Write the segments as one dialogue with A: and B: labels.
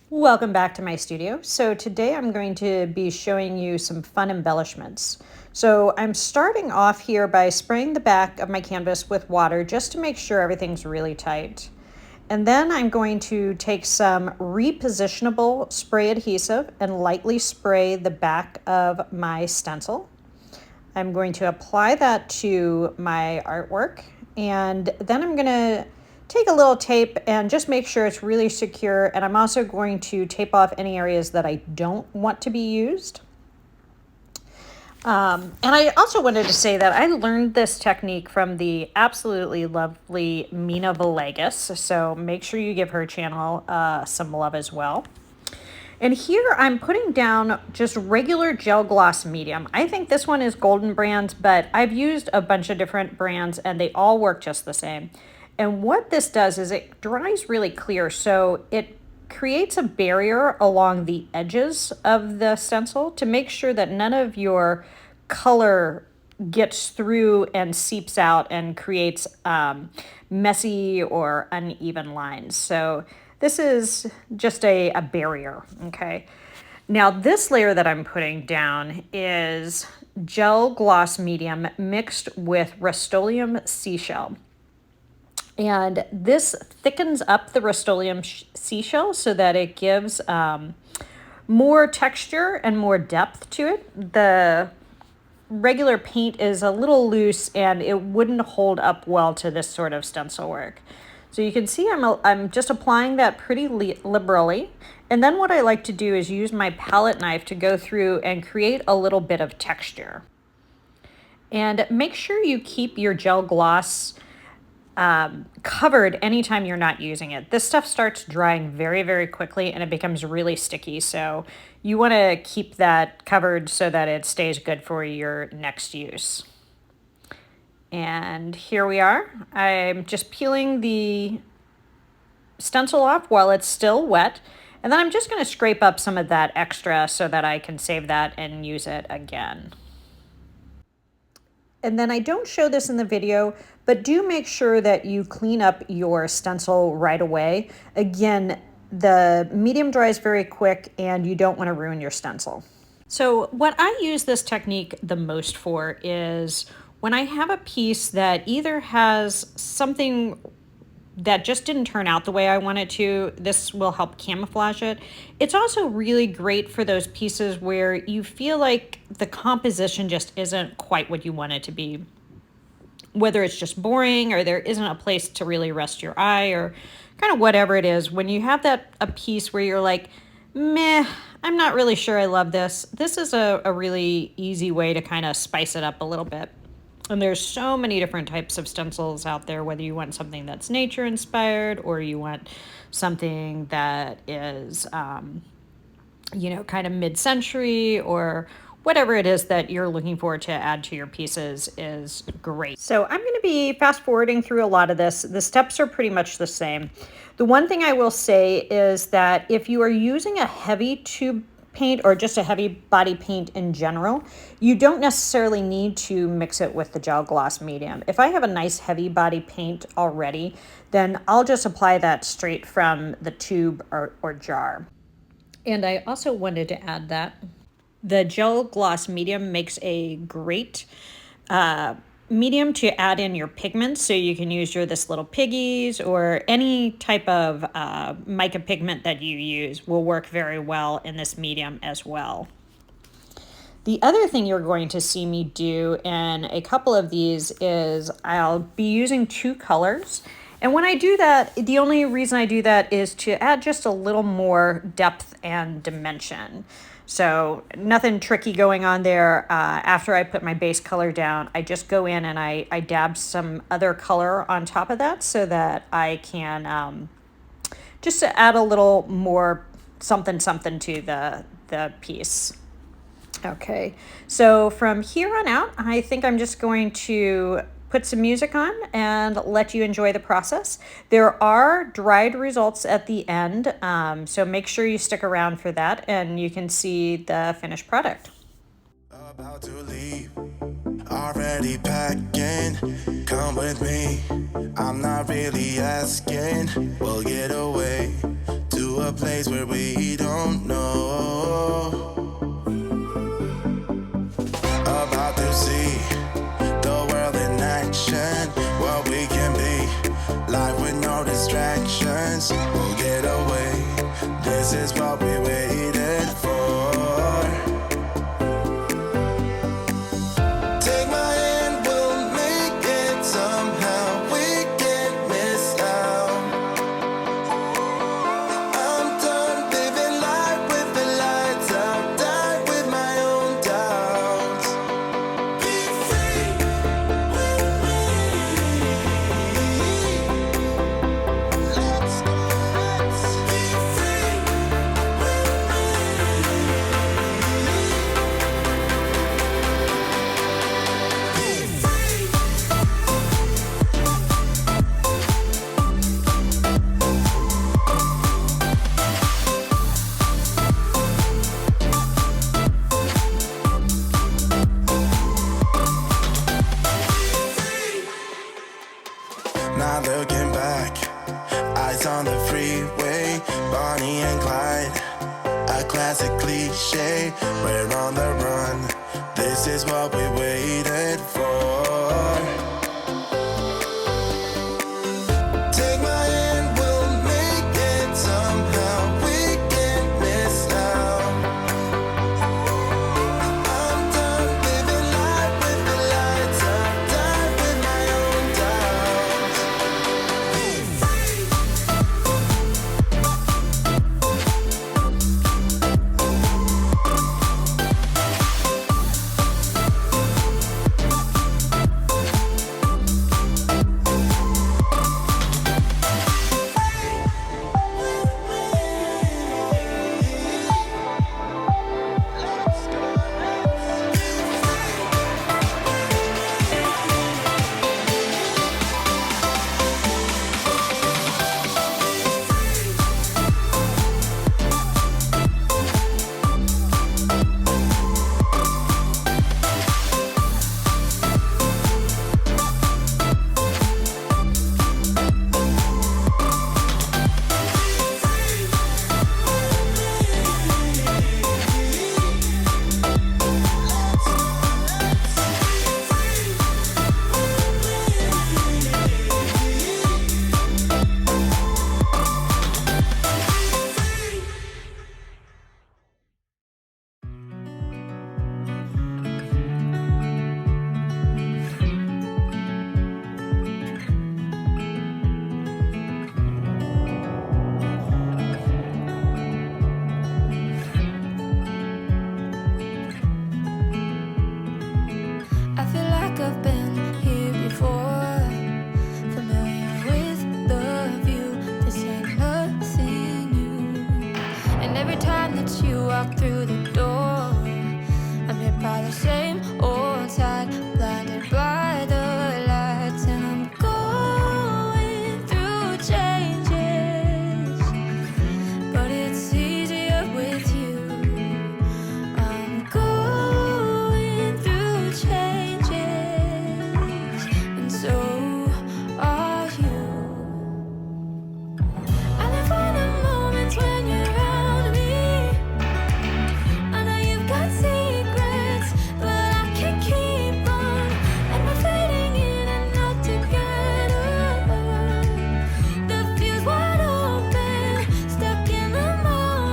A: Welcome back to my studio. So today I'm going to be showing you some fun embellishments. So I'm starting off here by spraying the back of my canvas with water just to make sure everything's really tight. And then I'm going to take some repositionable spray adhesive and lightly spray the back of my stencil. I'm going to apply that to my artwork, and then I'm going to take a little tape and just make sure it's really secure, and I'm also going to tape off any areas that I don't want to be used. And I also wanted to say that I learned this technique from the absolutely lovely Mina Villegas, so make sure you give her channel some love as well. And here I'm putting down just regular gel gloss medium. I think this one is Golden Brands, but I've used a bunch of different brands and they all work just the same. And what this does is it dries really clear, so it creates a barrier along the edges of the stencil to make sure that none of your color gets through and seeps out and creates messy or uneven lines. So this is just a barrier, okay? Now this layer that I'm putting down is gel gloss medium mixed with Rustollium Sea Shell. And this thickens up the Rustollium Sea Shell so that it gives more texture and more depth to it. The regular paint is a little loose and it wouldn't hold up well to this sort of stencil work. So you can see I'm just applying that pretty liberally. And then what I like to do is use my palette knife to go through and create a little bit of texture. And make sure you keep your gel gloss covered anytime you're not using it. This stuff starts drying very, very quickly and it becomes really sticky. So you want to keep that covered so that it stays good for your next use. And here we are. I'm just peeling the stencil off while it's still wet. And then I'm just going to scrape up some of that extra so that I can save that and use it again. And then I don't show this in the video, but do make sure that you clean up your stencil right away. Again, the medium dries very quick and you don't want to ruin your stencil. So what I use this technique the most for is when I have a piece that either has something that just didn't turn out the way I want it to, this will help camouflage it. It's also really great for those pieces where you feel like the composition just isn't quite what you want it to be. Whether it's just boring or there isn't a place to really rest your eye or kind of whatever it is. When you have a piece where you're like, meh, I'm not really sure I love this. This is a really easy way to kind of spice it up a little bit. And there's so many different types of stencils out there, whether you want something that's nature inspired or you want something that is, you know, kind of mid-century or whatever it is that you're looking for to add to your pieces is great. So I'm going to be fast forwarding through a lot of this. The steps are pretty much the same. The one thing I will say is that if you are using a heavy tube paint or just a heavy body paint in general, you don't necessarily need to mix it with the gel gloss medium. If I have a nice heavy body paint already, then I'll just apply that straight from the tube or jar. And I also wanted to add that the gel gloss medium makes a great medium to add in your pigments, so you can use this little piggies or any type of mica pigment that you use will work very well in this medium as well. The other thing you're going to see me do in a couple of these is I'll be using two colors. And when I do that, the only reason I do that is to add just a little more depth and dimension. So nothing tricky going on there. After I put my base color down, I just go in and I dab some other color on top of that so that I can just to add a little more something to the piece. Okay, so from here on out, I think I'm just going to put some music on and let you enjoy the process. There are dried results at the end, so make sure you stick around for that and you can see the finished product. About to leave, already packing, come with me, I'm not really asking, we'll get away to
B: to a place where we don't know. About to see the world in action, what we can be, life with no distractions. We'll get away, this is what we waited for. Take my hand, we'll make it somehow. We can't miss out. I'm done living life with the lights out. Die with my own doubts. Be free with me. Let's go, let's be free with Not looking back, eyes on the freeway, Bonnie and Clyde, a classic cliche. We're on the run, this is what we waited for. Take my hand, we'll make it somehow. We can't miss out. I'm done living life with the lights out. Die with my own doubts.
C: I feel like I've been here before, familiar with the view. This ain't nothing new. And every time that you walk through the door, I'm hit by the same old tide, blinded by the lights. And I'm going through changes, but it's easier with you. I'm going through changes, and so are you. I live for the moments when you're around me. I know you've got secrets, but I can't keep on. And we're fading in and out together. The fuse wide open, stuck in the moment.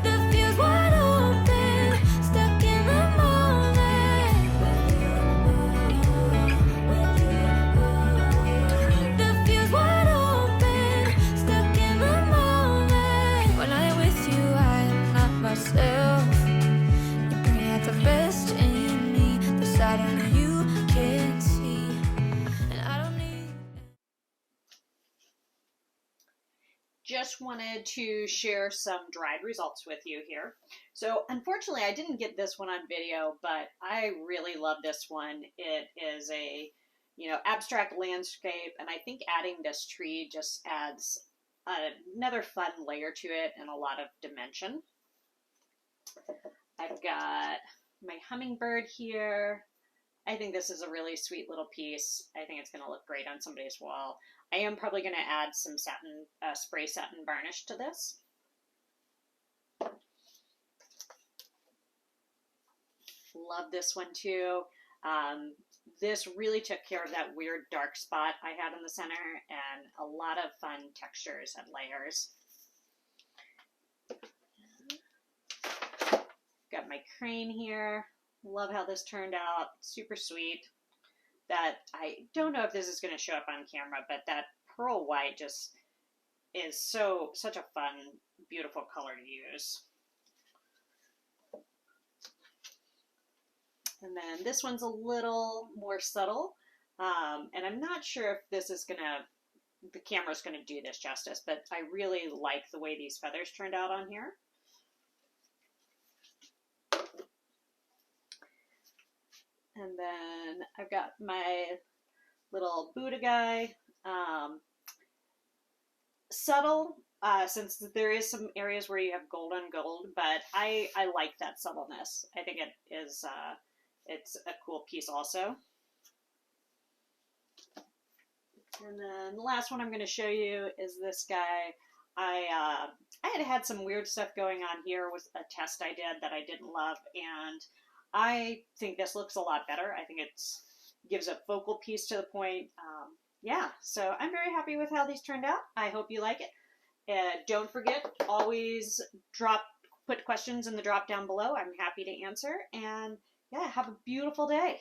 C: The fuse wide open, stuck in the moment. The fuse wide open, stuck in the moment. When I'm with you, I am not myself. You bring out the best in me, the side only you can see. And I don't need.
A: Just wanted to share some dried results with you here. So unfortunately, I didn't get this one on video, but I really love this one. It is a, abstract landscape, and I think adding this tree just adds another fun layer to it and a lot of dimension. I've got my hummingbird here. I think this is a really sweet little piece. I think it's going to look great on somebody's wall. I am probably going to add some satin, spray satin varnish to this. Love this one too. This really took care of that weird dark spot I had in the center, and a lot of fun textures and layers. Got my crane here. Love how this turned out. Super sweet. That, I don't know if this is going to show up on camera, but that pearl white just is such a fun, beautiful color to use. And then this one's a little more subtle, and I'm not sure if this is the camera's gonna do this justice, but I really like the way these feathers turned out on here. And then I've got my little Buddha guy. Subtle, since there is some areas where you have gold on gold, but I like that subtleness. I think it is, it's a cool piece also. And then the last one I'm going to show you is this guy. I had some weird stuff going on here with a test I did that I didn't love, and I think this looks a lot better. I think it gives a focal piece to the point. Yeah, so I'm very happy with how these turned out. I hope you like it. Don't forget, always put questions in the drop down below. I'm happy to answer. And yeah, have a beautiful day.